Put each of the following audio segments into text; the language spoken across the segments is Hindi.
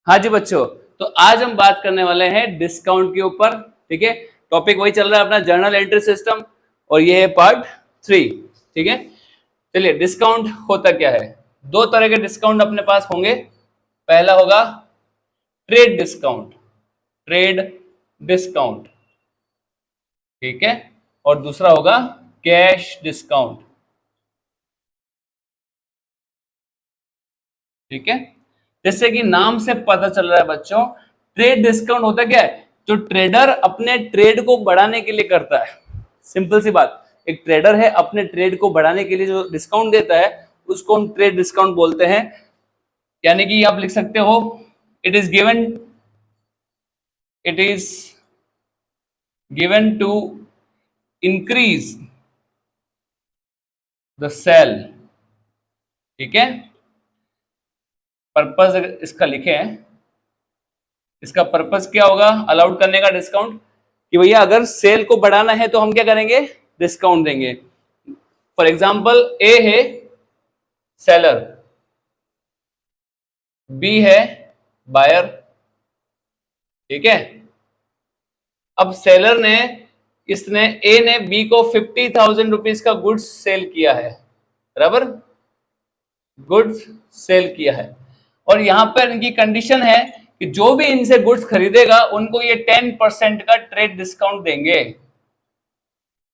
हाँ जी बच्चों, तो आज हम बात करने वाले हैं डिस्काउंट के ऊपर। ठीक है, टॉपिक वही चल रहा है अपना जर्नल एंट्री सिस्टम, और ये है पार्ट 3। ठीक है, चलिए डिस्काउंट होता क्या है। दो तरह के डिस्काउंट अपने पास होंगे। पहला होगा ट्रेड डिस्काउंट, ट्रेड डिस्काउंट, ठीक है, और दूसरा होगा कैश डिस्काउंट। ठीक है, जैसे कि नाम से पता चल रहा है बच्चों, ट्रेड डिस्काउंट होता क्या है, जो ट्रेडर अपने ट्रेड को बढ़ाने के लिए करता है। सिंपल सी बात, एक ट्रेडर है अपने ट्रेड को बढ़ाने के लिए जो डिस्काउंट देता है उसको हम ट्रेड डिस्काउंट बोलते हैं। यानी कि आप लिख सकते हो it is given to increase the sale. ठीक है, पर्पस इसका लिखे हैं, इसका पर्पस क्या होगा अलाउड करने का डिस्काउंट, कि भैया अगर सेल को बढ़ाना है तो हम क्या करेंगे, डिस्काउंट देंगे। फॉर एग्जांपल ए है सेलर, बी है बायर। ठीक है, अब सेलर ने ए ने बी को 50,000 रुपीज का गुड्स सेल किया है, बराबर, गुड्स सेल किया है, और यहां पर इनकी कंडीशन है कि जो भी इनसे गुड्स खरीदेगा उनको ये 10% का ट्रेड डिस्काउंट देंगे।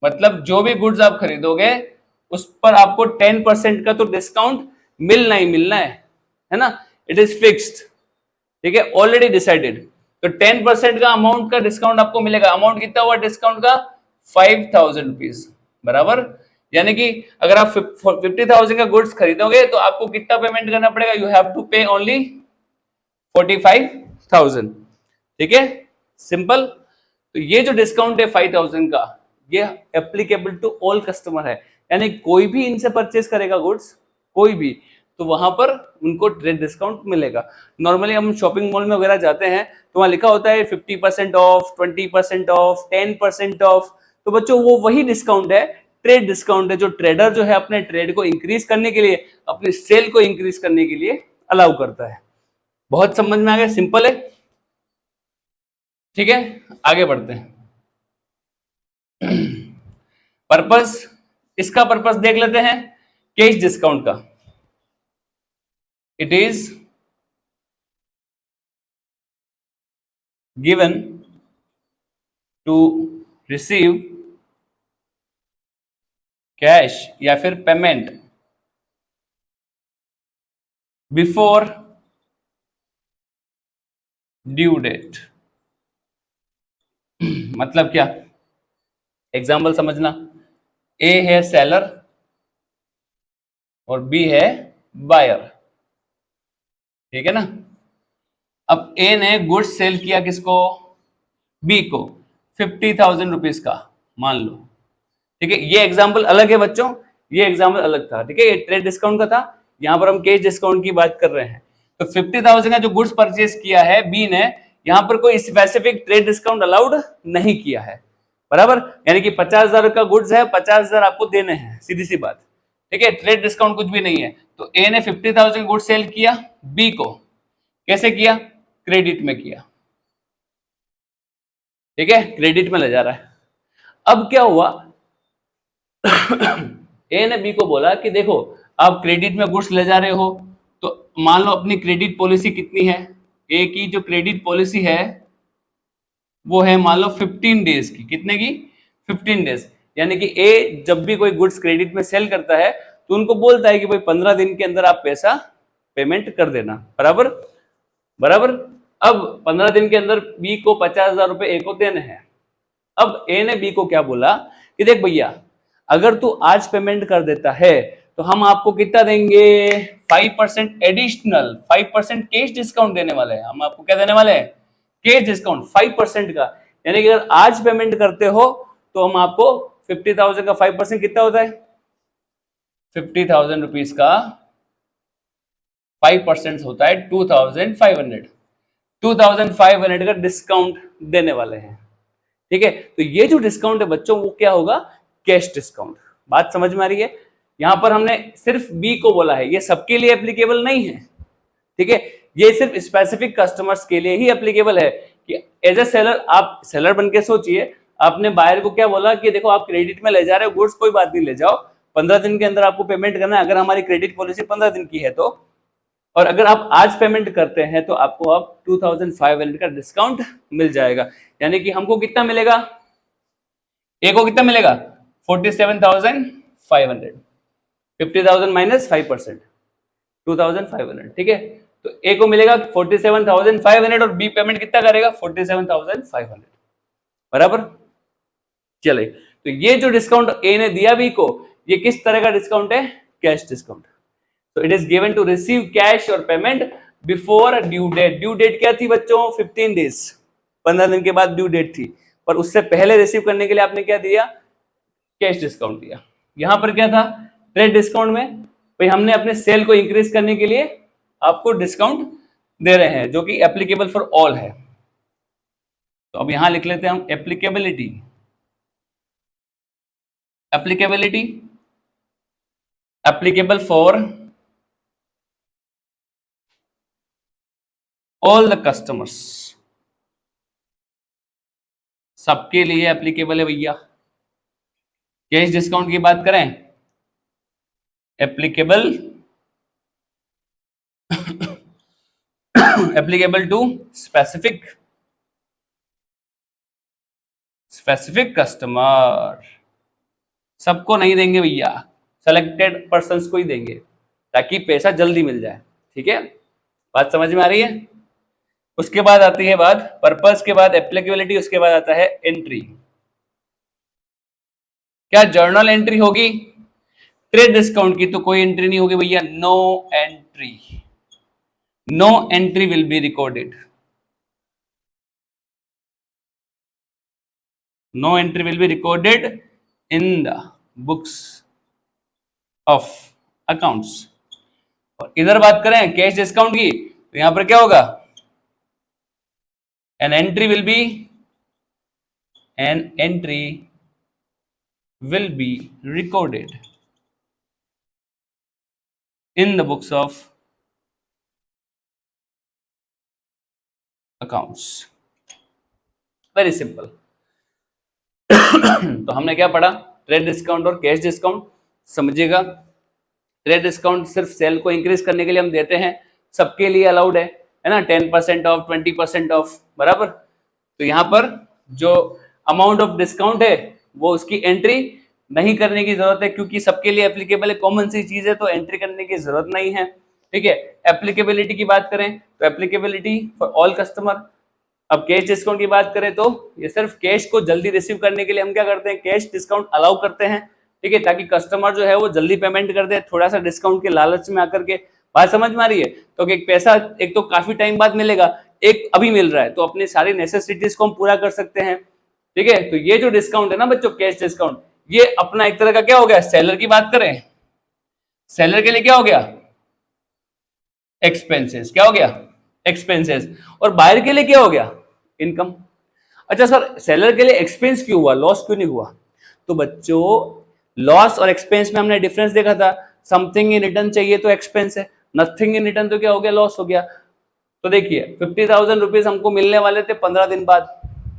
मतलब जो भी गुड्स आप खरीदोगे उस पर आपको 10% का तो डिस्काउंट मिलना ही मिलना है ना, इट इज फिक्स्ड। ठीक है, ऑलरेडी डिसाइडेड। तो 10% का अमाउंट का डिस्काउंट आपको मिलेगा। अमाउंट कितना हुआ डिस्काउंट का, 5,000 रुपीज, बराबर। यानी कि अगर आप 50,000 का गुड्स खरीदोगे तो आपको कितना पेमेंट करना पड़ेगा, यू हैव टू पे ओनली 45,000। ठीक है, सिंपल। तो ये जो डिस्काउंट है 5,000 का, ये एप्लीकेबल टू ऑल कस्टमर है। यानी कोई भी इनसे परचेज करेगा गुड्स, कोई भी, तो वहां पर उनको ट्रेड डिस्काउंट मिलेगा। नॉर्मली हम शॉपिंग मॉल में वगैरह जाते हैं तो वहां लिखा होता है 50% ऑफ, 20% ऑफ, 10% ऑफ। तो बच्चों वो वही डिस्काउंट है, ट्रेड डिस्काउंट है, जो ट्रेडर जो है अपने ट्रेड को इंक्रीज करने के लिए, अपनी सेल को इंक्रीज करने के लिए अलाउ करता है। बहुत समझ में आ गया, सिंपल है। ठीक है, आगे बढ़ते हैं। पर्पस, इसका पर्पस देख लेते हैं कैश डिस्काउंट का। It is given to receive cash या फिर पेमेंट बिफोर ड्यू डेट। मतलब क्या, एग्जाम्पल समझना। ए है सेलर और बी है बायर। ठीक है ना, अब ए ने गुड्स सेल किया किसको, बी को, 50,000 रुपीज का, मान लो। ठीक है, ये एग्जाम्पल अलग है बच्चों, ये एग्जाम्पल अलग था। ठीक है, ये ट्रेड डिस्काउंट का था, यहां पर हम कैश डिस्काउंट की बात कर रहे हैं। तो 50,000 का जो गुड्स परचेज किया है बी ने, यहां पर कोई स्पेसिफिक ट्रेड डिस्काउंट अलाउड नहीं किया है, बराबर। यानी कि 50,000 का गुड्स है, 50,000 आपको देने हैं, सीधी सी बात। ठीक है, ट्रेड डिस्काउंट कुछ भी नहीं है। तो ए ने 50,000 गुड्स सेल किया बी को, कैसे किया, क्रेडिट में किया। ठीक है, क्रेडिट में ले जा रहा है। अब क्या हुआ, ए ने बी को बोला कि देखो आप क्रेडिट में गुड्स ले जा रहे हो, तो मान लो अपनी क्रेडिट पॉलिसी कितनी है, ए की जो क्रेडिट पॉलिसी है वो है मान लो 15 डेज की। कितने की, 15 डेज। यानी कि ए जब भी कोई गुड्स क्रेडिट में सेल करता है तो उनको बोलता है कि भाई 15 दिन के अंदर आप पैसा पेमेंट कर देना, बराबर बराबर। अब 15 दिन के अंदर बी को 50,000 रुपए ए को देने हैं। अब ए ने बी को क्या बोला कि देख भैया, अगर तू आज पेमेंट कर देता है तो हम आपको कितना देंगे, 5% एडिशनल, 5% कैश डिस्काउंट देने वाले हैं। हम आपको क्या देने वाले हैं, कैश डिस्काउंट 5% का। यानी कि अगर आज पेमेंट करते हो तो हम आपको 50,000 का 5% कितना होता है, 50,000 रुपीज का 5% होता है 2,500। 2,500 का डिस्काउंट देने वाले हैं। ठीक है, तो ये जो डिस्काउंट है बच्चों वो क्या होगा, कैश डिस्काउंट। बात समझ में आ रही है। यहां पर हमने सिर्फ बी को बोला है, ये सबके लिए एप्लीकेबल नहीं है। ठीक है, ये सिर्फ स्पेसिफिक कस्टमर्स के लिए ही एप्लीकेबल है कि एज ए सेलर, आप सेलर बन के सोचिए, आपने बायर को क्या बोला कि देखो आप क्रेडिट में ले जा रहे हो गुड्स, कोई बात नहीं ले जाओ, 15 दिन के अंदर आपको पेमेंट करना है, अगर हमारी क्रेडिट पॉलिसी 15 दिन की है तो, और अगर आप आज पेमेंट करते हैं तो आपको अब 2500 का डिस्काउंट मिल जाएगा। यानी कि हमको कितना मिलेगा, ए को कितना मिलेगा 47,500, 50,000 माइनस 5%, 2,500, ठीक है। तो ए को मिलेगा 47,500 और बी पेमेंट कितना करेगा 47,500, बराबर। चले, तो ये जो डिस्काउंट ए ने दिया बी को, ये किस तरह का डिस्काउंट है, कैश डिस्काउंट। तो it is given to receive cash or payment before due date. Due date क्या थी बच्चों, 15 डेज, 15 दिन के बाद ड्यू डेट थी, पर उससे पहले रिसीव करने के लिए आपने क्या दिया, कैश डिस्काउंट दिया। यहां पर क्या था, ट्रेड डिस्काउंट में भाई हमने अपने सेल को इंक्रीज करने के लिए आपको डिस्काउंट दे रहे हैं, जो कि एप्लीकेबल फॉर ऑल है। तो अब यहां लिख लेते हैं हम applicability. Applicability, applicable for all the customers, सबके लिए एप्लीकेबल है भैया। कैश डिस्काउंट की बात करें, applicable applicable to specific customer, सबको नहीं देंगे भैया, सेलेक्टेड पर्संस को ही देंगे ताकि पैसा जल्दी मिल जाए, ठीक है, बात समझ में आ रही है। उसके बाद आती है बात पर्पस के बाद एप्लीकेबिलिटी, उसके बाद आता है एंट्री। क्या जर्नल एंट्री होगी, ट्रेड डिस्काउंट की तो कोई एंट्री नहीं होगी भैया, no entry, no entry will be recorded, no entry will be recorded in the books of accounts. और इधर बात करें कैश डिस्काउंट की, तो यहां पर क्या होगा, an entry will be recorded in the books of accounts, very simple। तो हमने क्या पढ़ा, ट्रेड डिस्काउंट और कैश डिस्काउंट। समझिएगा, ट्रेड डिस्काउंट सिर्फ सेल को इंक्रीज करने के लिए हम देते हैं, सबके लिए अलाउड है ना, 10% ऑफ, 20% ऑफ, बराबर। तो यहाँ पर जो अमाउंट ऑफ डिस्काउंट है वो उसकी एंट्री नहीं करने की जरूरत है, क्योंकि सबके लिए एप्लीकेबल है, कॉमन सी चीज है, तो एंट्री करने की जरूरत नहीं है, ठीक है। एप्लीकेबिलिटी की बात करें तो एप्लीकेबिलिटी फॉर ऑल कस्टमर। अब कैश डिस्काउंट की बात करें तो ये सिर्फ कैश को जल्दी रिसीव करने के लिए हम क्या करते हैं, कैश डिस्काउंट अलाउ करते हैं, ठीक है, ताकि कस्टमर जो है वो जल्दी पेमेंट कर दे, थोड़ा सा डिस्काउंट के लालच में आकर के। बात समझ में आ रही है। तो एक पैसा एक तो काफी टाइम बाद मिलेगा, एक अभी मिल रहा है, तो अपनी सारी नेसेसिटीज को हम पूरा कर सकते हैं, ठीक है। तो ये जो डिस्काउंट है ना बच्चों, कैश डिस्काउंट, ये अपना एक तरह का क्या हो गया, सेलर की बात करें, सेलर के लिए क्या हो गया, एक्सपेंसेस, क्या हो गया, एक्सपेंसेस, और बायर के लिए क्या हो गया, इनकम। अच्छा सर, सेलर के लिए एक्सपेंस क्यों हुआ, लॉस क्यों नहीं हुआ। तो बच्चों लॉस और एक्सपेंस में हमने डिफरेंस देखा था, समथिंग इन रिटर्न चाहिए तो एक्सपेंस है, नथिंग इन रिटर्न तो क्या हो गया, लॉस हो गया। तो देखिए 50,000 रुपीज हमको मिलने वाले थे 15 दिन बाद,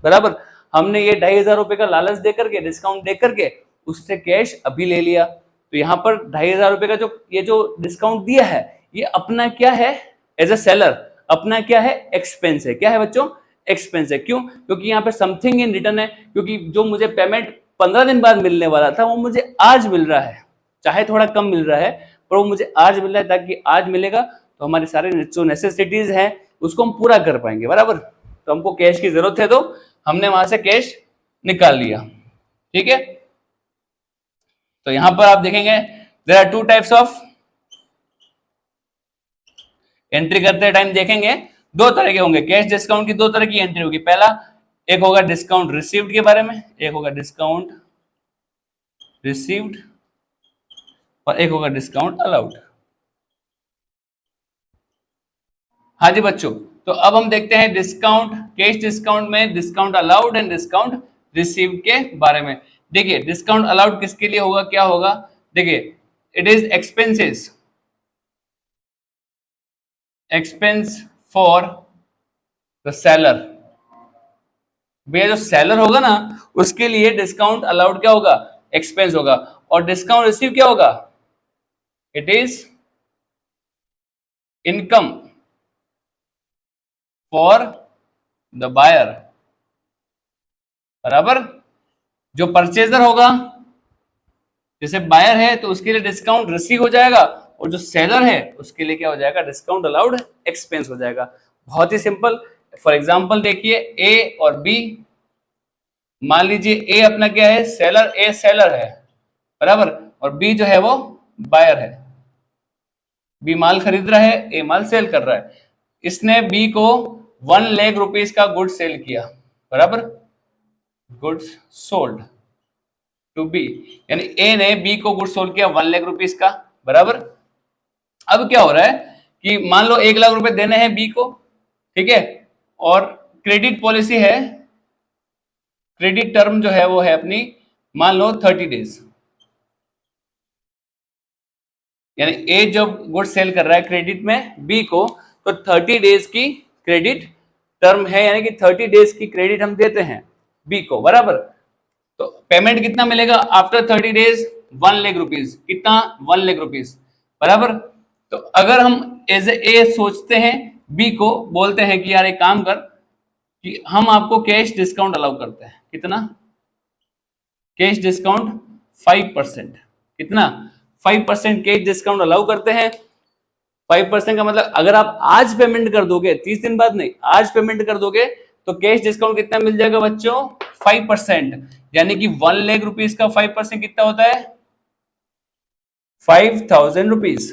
बराबर। हमने ये 2,500 रुपए का लालच देकर के, डिस्काउंट देकर के उससे कैश अभी ले लिया। तो यहाँ पर 2,500 रुपए का जो ये जो डिस्काउंट दिया है, ये अपना क्या है, एज ए सेलर अपना क्या है, एक्सपेंस है। क्या है बच्चों, एक्सपेंस है। क्यों, क्योंकि यहाँ पे समथिंग इन रिटर्न है, क्योंकि जो मुझे पेमेंट 15 दिन बाद मिलने वाला था वो मुझे आज मिल रहा है, चाहे थोड़ा कम मिल रहा है पर वो मुझे आज मिल रहा है, ताकि आज मिलेगा तो हमारे सारे जो नेसेसिटीज हैं उसको हम पूरा कर पाएंगे, बराबर। तो हमको कैश की जरूरत है तो हमने वहां से कैश निकाल लिया, ठीक है। तो यहां पर आप देखेंगे there are two types of entry करते टाइम, देखेंगे दो तरह के होंगे, कैश डिस्काउंट की दो तरह की एंट्री होगी। पहला एक होगा डिस्काउंट रिसीव्ड के बारे में, एक होगा डिस्काउंट रिसीव्ड और एक होगा डिस्काउंट अलाउड। हाँ जी बच्चों, तो अब हम देखते हैं डिस्काउंट, कैश डिस्काउंट में discount allowed and discount received के बारे में। देखिए डिस्काउंट अलाउड किसके लिए होगा, क्या होगा, देखिए it is expenses, expense for the seller. भैया जो सेलर होगा ना उसके लिए डिस्काउंट अलाउड क्या होगा, एक्सपेंस होगा, और डिस्काउंट रिसीव क्या होगा, it is income for the buyer. बराबर। जो परचेजर होगा जैसे बायर है तो उसके लिए डिस्काउंट रिसीव हो जाएगा, और जो सेलर है उसके लिए क्या हो जाएगा, डिस्काउंट अलाउड एक्सपेंस हो जाएगा। बहुत ही सिंपल। फॉर एग्जांपल देखिए ए और बी। मान लीजिए ए अपना क्या है, सेलर, ए सेलर है, बराबर, और बी जो है वो बायर है। बी माल खरीद रहा है, ए माल सेल कर रहा है। इसने बी को 1,00,000 रुपीज का गुड सेल किया, बराबर, गुड्स सोल्ड टू बी, यानी ए ने बी को गुड सोल्ड किया 1,00,000 रुपीज का, बराबर। अब क्या हो रहा है कि मान लो 1,00,000 रुपए देने हैं बी को, ठीक है, और क्रेडिट पॉलिसी है, क्रेडिट टर्म जो है वो है अपनी, मान लो 30 डेज, यानी ए जब गुड सेल कर रहा है क्रेडिट में बी को, तो 30 डेज की क्रेडिट टर्म है, यानी कि 30 डेज की क्रेडिट हम देते हैं बी को, बराबर। तो पेमेंट कितना मिलेगा आफ्टर 30 डेज, 1,00,000 रुपीज। कितना, 1,00,000 रुपीज, बराबर। तो अगर हम एज ए सोचते हैं, बी को बोलते हैं कि यार एक काम कर कि हम आपको कैश डिस्काउंट अलाउ करते हैं, कितना, कैश डिस्काउंट 5%। कितना, 5% कैश डिस्काउंट अलाउ करते हैं। 5% का मतलब अगर आप आज पेमेंट कर दोगे, 30 दिन बाद नहीं, आज पेमेंट कर दोगे तो कैश डिस्काउंट कितना मिल जाएगा बच्चों, 5%। यानी कि 1,00,000 रुपीज का 5% कितना होता है, 5,000 रुपीज।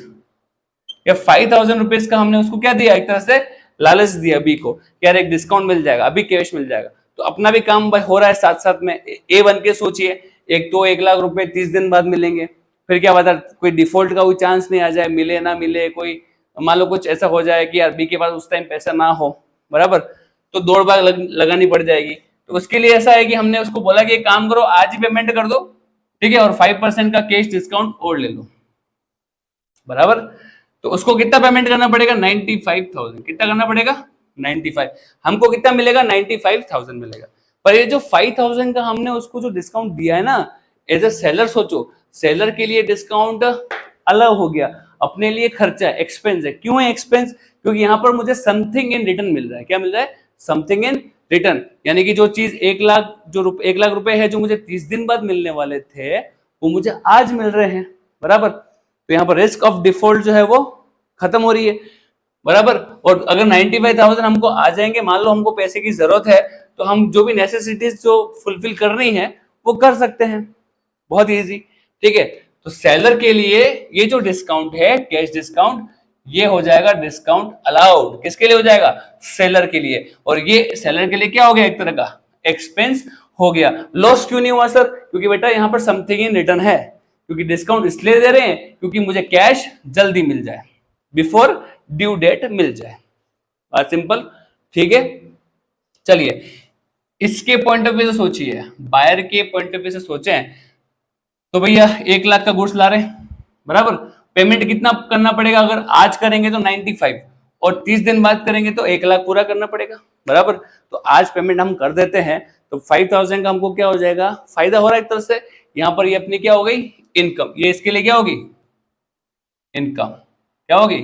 या 5,000 रुपीज का हमने उसको क्या दिया, एक तरह से लालच दिया बी को, यार एक डिस्काउंट मिल जाएगा, अभी कैश मिल जाएगा। तो अपना भी काम हो रहा है साथ साथ में। ए बन के सोचिए, एक तो 1,00,000 रुपए 30 दिन बाद मिलेंगे, फिर क्या पता कोई डिफॉल्ट का कोई चांस नहीं आ जाए, मिले ना मिले, कोई मान लो कुछ ऐसा हो जाए कि यार बी के पास उस टाइम पैसा ना हो, बराबर, तो दौड़ भाग लगानी पड़ जाएगी। तो उसके लिए ऐसा है कि हमने उसको बोला कि एक काम करो, आज ही पेमेंट कर दो, ठीक है, और 5% का कैश डिस्काउंट और ले लो, बराबर। तो उसको कितना पेमेंट करना पड़ेगा, 95,000। कितना करना पड़ेगा, 95। हमको कितना मिलेगा, 95,000 मिलेगा। पर ये जो 5,000 का हमने उसको जो डिस्काउंट दिया है ना, एज ए सेलर सोचो, सेलर के लिए डिस्काउंट अलग हो गया, अपने लिए खर्चा एक्सपेंस है। क्यों है एक्सपेंस, क्योंकि यहां पर मुझे समथिंग इन रिटर्न मिल रहा है। क्या मिल रहा है, समथिंग इन रिटर्न, यानी कि जो चीज 1,00,000 जो 1,00,000 रुपए है जो मुझे 30 दिन बाद मिलने वाले थे, वो मुझे आज मिल रहे हैं, बराबर। तो यहाँ पर रिस्क ऑफ डिफॉल्ट जो है वो खत्म हो रही है, बराबर। और अगर 95,000 हमको आ जाएंगे, मान लो हमको पैसे की जरूरत है, तो हम जो भी नेसेसिटीज जो फुलफिल करनी है वो कर सकते हैं, बहुत इजी, ठीक है। तो सेलर के लिए ये जो डिस्काउंट है, कैश डिस्काउंट, ये हो जाएगा डिस्काउंट अलाउड। किसके लिए हो जाएगा, सेलर के लिए। और ये सेलर के लिए क्या हो गया, एक तरह का एक्सपेंस हो गया। लॉस क्यों नहीं हुआ सर, क्योंकि बेटा यहाँ पर समथिंग इन रिटर्न है, क्योंकि डिस्काउंट इसलिए दे रहे हैं क्योंकि मुझे कैश जल्दी मिल जाए, बिफोर ड्यू डेट मिल जाए। बात सिंपल, ठीक है। चलिए इसके पॉइंट ऑफ व्यू से सोचिए, बायर के पॉइंट ऑफ व्यू से सोचें तो भैया 1,00,000 का गुड्स ला रहे हैं, बराबर। पेमेंट कितना करना पड़ेगा, अगर आज करेंगे तो 95, और 30 दिन बाद करेंगे तो 1,00,000 पूरा करना पड़ेगा, बराबर। तो आज पेमेंट हम कर देते हैं, तो 5,000 का हमको क्या हो जाएगा, फायदा हो रहा है एक तरह से। यहाँ पर ये अपनी क्या हो गई, इनकम, ये इसके लिए क्या होगी, इनकम, क्या होगी,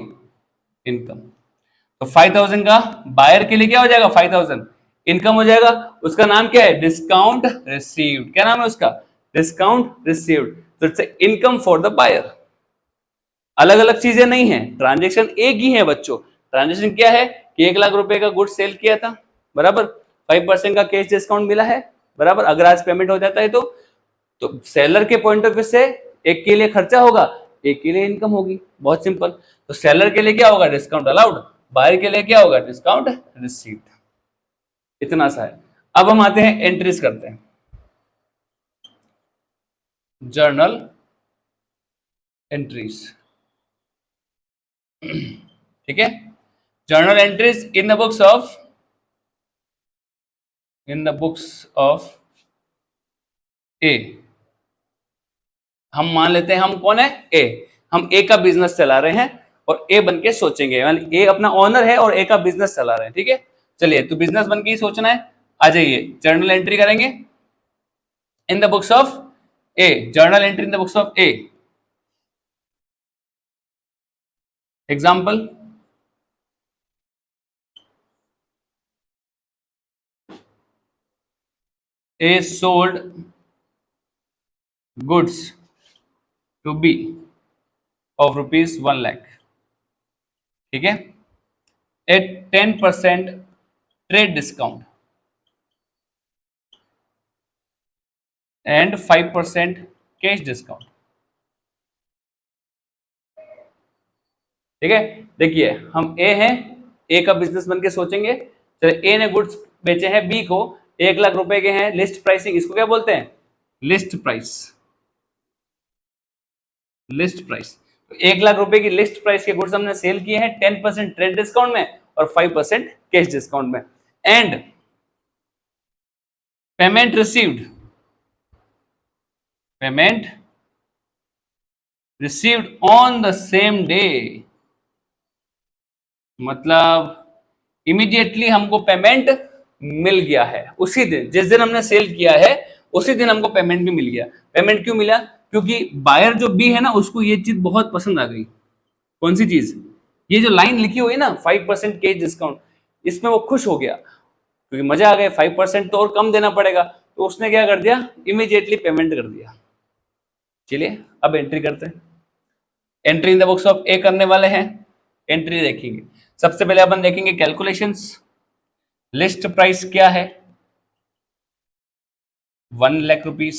इनकम। तो 5,000 का बायर के लिए क्या हो जाएगा, 5,000 इनकम हो जाएगा। उसका नाम क्या है, डिस्काउंट रिसीव्ड। क्या नाम है उसका, डिस्काउंट रिसीव्ड। तो it's income for the buyer. अलग अलग चीजें नहीं है, ट्रांजेक्शन एक ही है बच्चों। ट्रांजेक्शन क्या है कि 1,00,000 रुपए का गुड सेल किया था, बराबर, 5% का कैश डिस्काउंट मिला है, बराबर। अगर आज पेमेंट हो जाता है तो सेलर के पॉइंट ऑफ व्यू से एक के लिए खर्चा होगा, एक के लिए इनकम होगी, बहुत सिंपल। तो सेलर के लिए क्या होगा, डिस्काउंट अलाउड, बायर के लिए क्या होगा, डिस्काउंट रिसीव्ड। इतना सा है। अब हम आते हैं, एंट्रीज करते हैं, जर्नल एंट्रीज, ठीक है। Journal entries in the books of A. हम मान लेते हैं हम कौन है, ए। हम ए का बिजनेस चला रहे हैं और ए बन के सोचेंगे, यानी ए अपना ओनर है और ए का बिजनेस चला रहे हैं, ठीक है। चलिए, तो बिजनेस बन के ही सोचना है। आ जाइए, जर्नल एंट्री करेंगे in the books of A, journal entry in the books of A. Example, A sold goods to B of ₹1,00,000, ठीक है, at 10% trade discount and 5% cash discount, ठीक है। देखिए, हम ए हैं, ए का बिजनेस बन के सोचेंगे। चलिए, ए ने गुड्स बेचे हैं बी को, 1,00,000 रुपए के हैं, लिस्ट प्राइसिंग, इसको क्या बोलते हैं, लिस्ट प्राइस। लिस्ट प्राइस, तो 1,00,000 रुपए की लिस्ट प्राइस के गुड्स हमने सेल किए हैं 10% ट्रेड डिस्काउंट में और 5% कैश डिस्काउंट में। And payment received, payment received on the same day, मतलब इमीडिएटली हमको पेमेंट मिल गया है, उसी दिन, जिस दिन हमने सेल किया है उसी दिन हमको पेमेंट भी मिल गया। पेमेंट क्यों मिला, क्योंकि बायर जो बी है ना, उसको ये चीज बहुत पसंद आ गई। कौन सी चीज, ये जो लाइन लिखी हुई है ना 5% कैश डिस्काउंट, इसमें वो खुश हो गया, क्योंकि मजा आ गया, 5% तो और कम देना पड़ेगा, तो उसने क्या कर दिया, इमीडिएटली पेमेंट कर दिया। चलिए, अब एंट्री करते हैं। Entry in the books of A करने वाले हैं, एंट्री देखेंगे। सबसे पहले अपन देखेंगे कैलकुलेशंस। लिस्ट प्राइस क्या है, 1,00,000 रुपीस,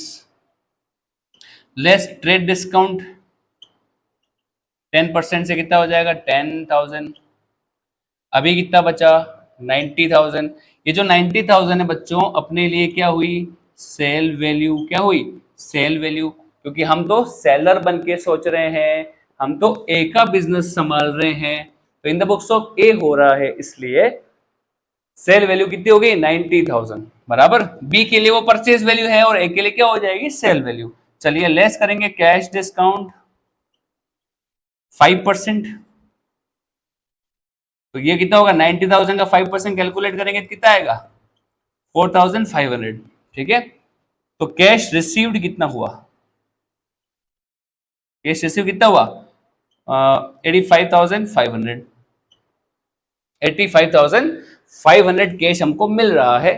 लेस ट्रेड डिस्काउंट 10% से कितना हो जाएगा, 10,000। अभी कितना बचा, 90,000। ये जो 90,000 है बच्चों, अपने लिए क्या हुई, सेल वैल्यू, क्या हुई, सेल वैल्यू, क्योंकि हम तो सेलर बन के सोच रहे हैं, हम तो ए का बिजनेस संभाल रहे हैं, तो इन द बुक्स ऑफ ए हो रहा है, इसलिए सेल वैल्यू कितनी हो गई, 90,000 बराबर। बी के लिए वो परचेज वैल्यू है और ए के लिए क्या हो जाएगी, सेल वैल्यू। चलिए, लेस करेंगे कैश डिस्काउंट 5%, तो ये कितना होगा, 90,000 का 5% कैलकुलेट करेंगे तो कितना आएगा, 4,500, ठीक है। तो कैश रिसीव्ड कितना हुआ, कैश रिसीव कितना हुआ, 85,500, 85,500 कैश हमको मिल रहा है।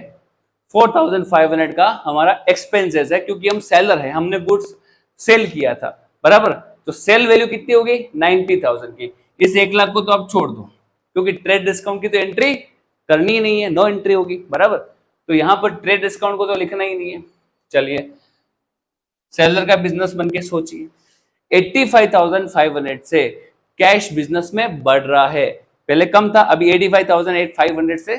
4,500 का हमारा एक्सपेंसेस है, क्योंकि हम सेलर है, हमने गुड्स सेल किया था, बराबर। तो सेल वैल्यू कितनी हो गई, 90,000 की। इस 1,00,000 को तो आप छोड़ दो, क्योंकि ट्रेड डिस्काउंट की तो एंट्री करनी ही नहीं है, नो एंट्री होगी, बराबर। तो यहां पर ट्रेड डिस्काउंट को तो लिखना ही नहीं है। चलिए, सेलर का बिजनेस बन के सोचिए, 85,500 से कैश बिजनेस में बढ़ रहा है, पहले कम था, अभी 85,500 से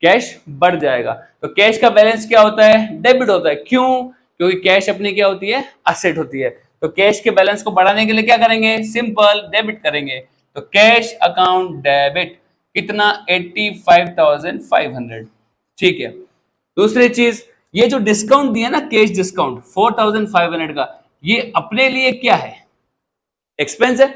कैश बढ़ जाएगा। तो कैश का बैलेंस क्या होता है, डेबिट होता है। क्यों, क्योंकि कैश अपनी क्या होती है, असेट होती है। तो कैश के बैलेंस को बढ़ाने के लिए क्या करेंगे, सिंपल डेबिट करेंगे। तो कैश अकाउंट डेबिट कितना, 85,500, ठीक है। दूसरी चीज, ये जो डिस्काउंट दिया ना, कैश डिस्काउंट 4,500 का, ये अपने लिए क्या है, एक्सपेंस है,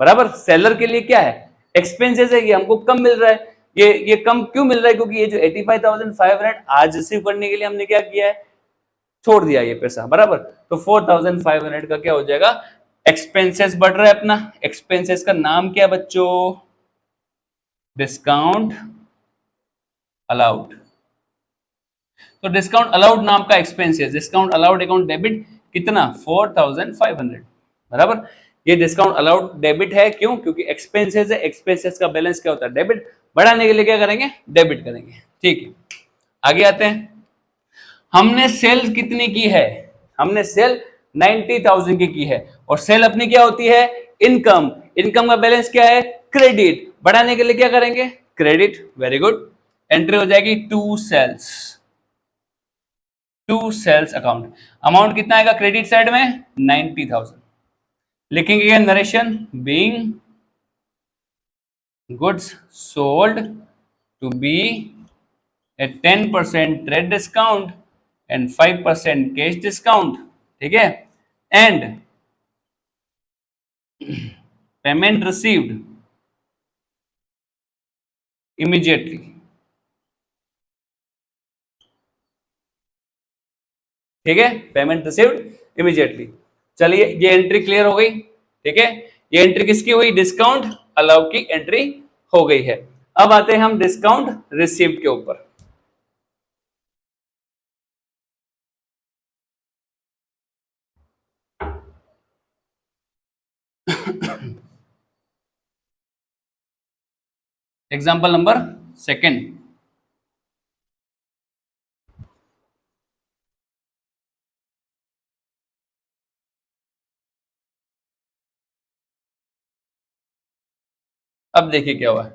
बराबर। सेलर के लिए क्या है, एक्सपेंसेस है, ये हमको कम मिल रहा है। ये कम क्यों मिल रहा है, क्योंकि ये जो 85,500 आज रिसीव करने के लिए हमने क्या किया है, छोड़ दिया ये पैसा, बराबर। तो 4,500 का क्या हो जाएगा, एक्सपेंसेस बढ़ रहा है अपना। एक्सपेंसेस का नाम क्या है बच्चों, डिस्काउंट अलाउड। तो डिस्काउंट अलाउड नाम का एक्सपेंस है, डिस्काउंट अलाउड अकाउंट डेबिट कितना, 4,500, बराबर। ये डिस्काउंट अलाउड डेबिट है, क्यों, क्योंकि एक्सपेंसेस है, एक्सपेंसेस का बैलेंस क्या होता है, डेबिट। बढ़ाने के लिए क्या करेंगे, डेबिट करेंगे, ठीक है। आगे आते हैं, हमने सेल कितनी की है, हमने सेल 90,000 की है, और सेल अपनी क्या होती है, इनकम। इनकम का बैलेंस क्या है, क्रेडिट। बढ़ाने के लिए क्या करेंगे, क्रेडिट, वेरी गुड। एंट्री हो जाएगी टू सेल्स अकाउंट। अमाउंट कितना आएगा क्रेडिट साइड में, 90,000। लिखेंगे narration, being goods sold to B a 10% trade discount and 5% cash discount, ठीक है। And payment received immediately. ठीक है, पेमेंट रिसीव्ड इमीडिएटली। चलिए ये एंट्री क्लियर हो गई। ठीक है, ये एंट्री किसकी हुई? डिस्काउंट अलाउ की एंट्री हो गई है। अब आते हैं हम डिस्काउंट रिसीव्ड के ऊपर। Example number second. अब देखिए क्या हुआ।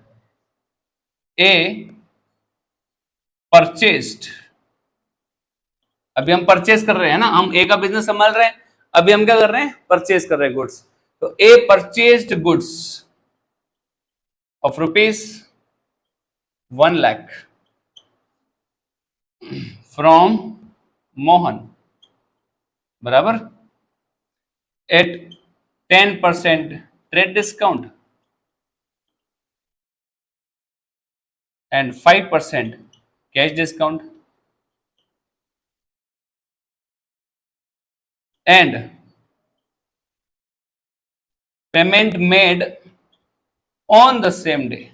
ए परचेस्ड, अभी हम परचेज कर रहे हैं ना, हम ए का बिजनेस संभाल रहे हैं, अभी हम क्या कर रहे हैं? परचेज कर रहे हैं गुड्स। तो A purchased goods of rupees 1 lakh from Mohan, बराबर, at 10% trade discount and 5% cash discount, and payment made on the same day.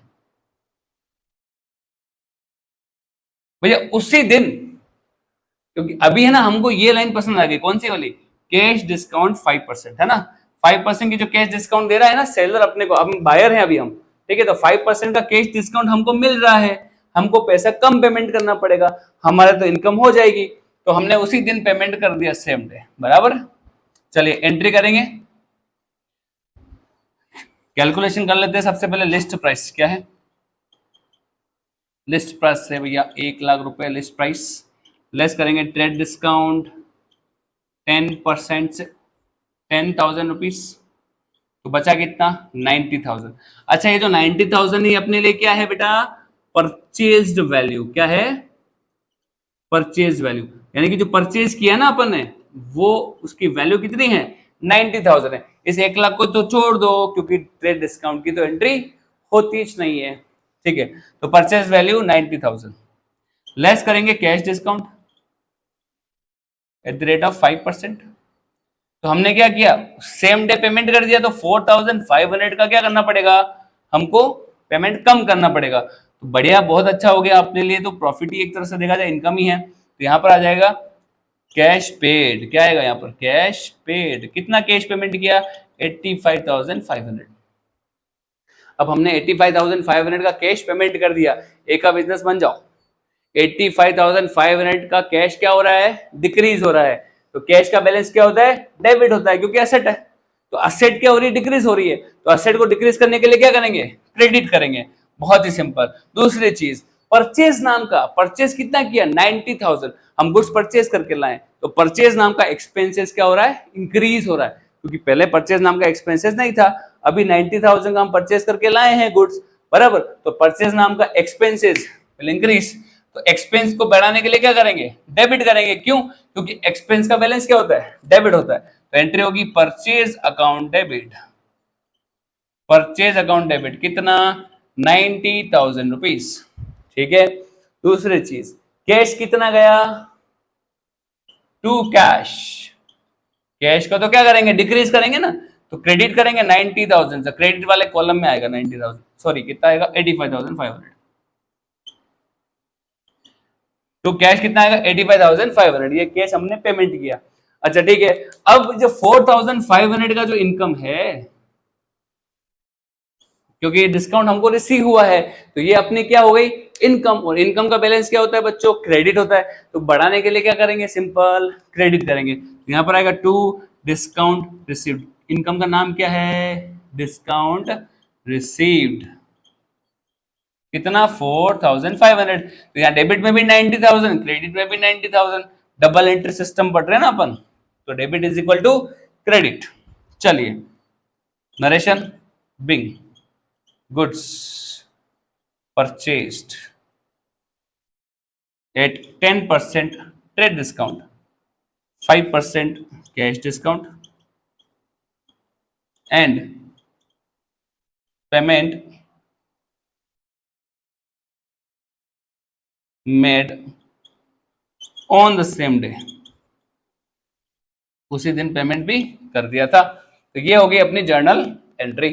भैया उसी दिन, क्योंकि अभी है ना हमको ये लाइन पसंद आ गई, कौन सी वाली? कैश डिस्काउंट 5% है ना, 5% की जो कैश डिस्काउंट दे रहा है ना सेलर अपने को, अब बायर हैं अभी हम, ठीक है, तो 5% का कैश डिस्काउंट हमको मिल रहा है, हमको पैसा कम पेमेंट करना पड़ेगा, हमारा तो इनकम हो जाएगी, तो हमने उसी दिन पेमेंट कर दिया सेम डे, बराबर। चलिए एंट्री करेंगे, कैलकुलेशन कर लेते हैं। सबसे पहले लिस्ट प्राइस क्या है? लिस्ट प्राइस है भैया 1 लाख रुपए लिस्ट प्राइस, लेस करेंगे ट्रेड डिस्काउंट 10% से 10,000 रुपीज, तो बचा कितना? 90,000। अच्छा, ये जो 90,000 ही अपने लिए क्या है बेटा? Purchased value. क्या है? परचेज वैल्यू, यानी कि जो परचेज किया ना अपन ने, वो उसकी वैल्यू कितनी है? 90,000 है। इस 1 लाख को तो छोड़ दो, क्योंकि ट्रेड डिस्काउंट की तो एंट्री होती ही नहीं है। ठीक है, तो परचेज वैल्यू 90,000, लेस करेंगे cash discount at the rate of 5%। तो हमने क्या किया? सेम डे पेमेंट कर दिया, तो 4,500 का क्या करना पड़ेगा? हमको पेमेंट कम करना पड़ेगा। तो बढ़िया, बहुत अच्छा हो गया अपने लिए, तो प्रॉफिट ही एक तरह से देखा जाए इनकम ही है। तो यहाँ पर आ जाएगा कैश पेड। क्या आएगा यहाँ पर? Cash paid. कितना कैश पेमेंट किया? 85,500। अब हमने 85,500 का कैश पेमेंट कर दिया, एक का बिजनेस बन जाओ। 85,500 का कैश क्या हो रहा है? डिक्रीज हो रहा है। तो कैश का बैलेंस क्या होता है? डेबिट होता है, क्योंकि एसेट है। तो असेट क्या हो रही है? डिक्रीज हो रही है। तो असेट को डिक्रीज करने के लिए क्या करेंगे? क्रेडिट करेंगे। बहुत ही सिंपल। दूसरी चीज, परचेज नाम का, परचेज कितना किया? 90,000। हम गुड्स परचेज करके लाए, तो परचेज नाम का एक्सपेंसेस क्या हो रहा है? इंक्रीज हो रहा है, क्योंकि पहले परचेज नाम का एक्सपेंसेस नहीं था, अभी 90,000 का हम परचेज करके लाए हैं गुड्स, बराबर। तो परचेज नाम का एक्सपेंसेस विल इंक्रीज। तो एक्सपेंस को बढ़ाने के लिए क्या करेंगे? डेबिट करेंगे। क्यों? क्योंकि एक्सपेंस का बैलेंस क्या होता है? डेबिट होता है। तो एंट्री होगी purchase account debit. Purchase account debit कितना? 90,000 रुपीज। ठीक है। दूसरी चीज, कैश कितना गया? To cash. कैश का तो क्या करेंगे? डिक्रीज करेंगे ना, तो क्रेडिट करेंगे 90,000 से, क्रेडिट वाले कॉलम में आएगा 90,000, सॉरी कितना आएगा? 85,500। तो कैश कितना आएगा? 85,500। ये कैश हमने पेमेंट किया। अच्छा ठीक है, अब जो 4,500 का जो इनकम है, क्योंकि डिस्काउंट हमको रिसीव हुआ है, तो ये अपनी क्या हो गई? इनकम। और इनकम का बैलेंस क्या होता है बच्चों? क्रेडिट होता है। तो बढ़ाने के लिए क्या करेंगे? सिंपल क्रेडिट करेंगे। तो यहाँ पर आएगा टू डिस्काउंट रिसीव्ड। इनकम का नाम क्या है? Discount received. कितना? 4,500। तो यहाँ डेबिट में भी 90,000, क्रेडिट में भी 90,000, डबल एंट्री सिस्टम पढ़ रहे हैं ना अपन, तो debit is equal to credit. चलिए narration being goods purchased at 10% trade discount, 5% cash discount, and payment made on the same day, उसी दिन पेमेंट भी कर दिया था। तो ये हो गई अपनी जर्नल एंट्री।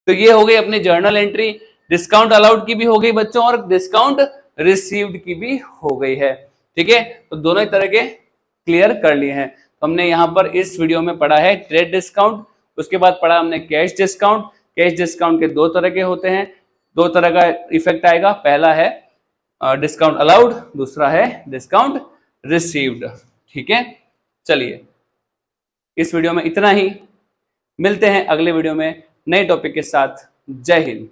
तो ये हो गई अपनी जर्नल एंट्री। डिस्काउंट अलाउड की भी हो गई बच्चों और डिस्काउंट रिसीव्ड की भी हो गई है। ठीक है, तो दोनों ही तरह के क्लियर कर लिए हैं। तो हमने यहाँ पर इस वीडियो में पढ़ा है ट्रेड डिस्काउंट, उसके बाद पढ़ा हमने कैश डिस्काउंट। कैश डिस्काउंट के दो तरह के होते हैं, दो तरह का इफेक्ट आएगा। पहला है डिस्काउंट अलाउड, दूसरा है डिस्काउंट रिसीव्ड। ठीक है, चलिए इस वीडियो में इतना ही, मिलते हैं अगले वीडियो में नए टॉपिक के साथ। जय हिंद।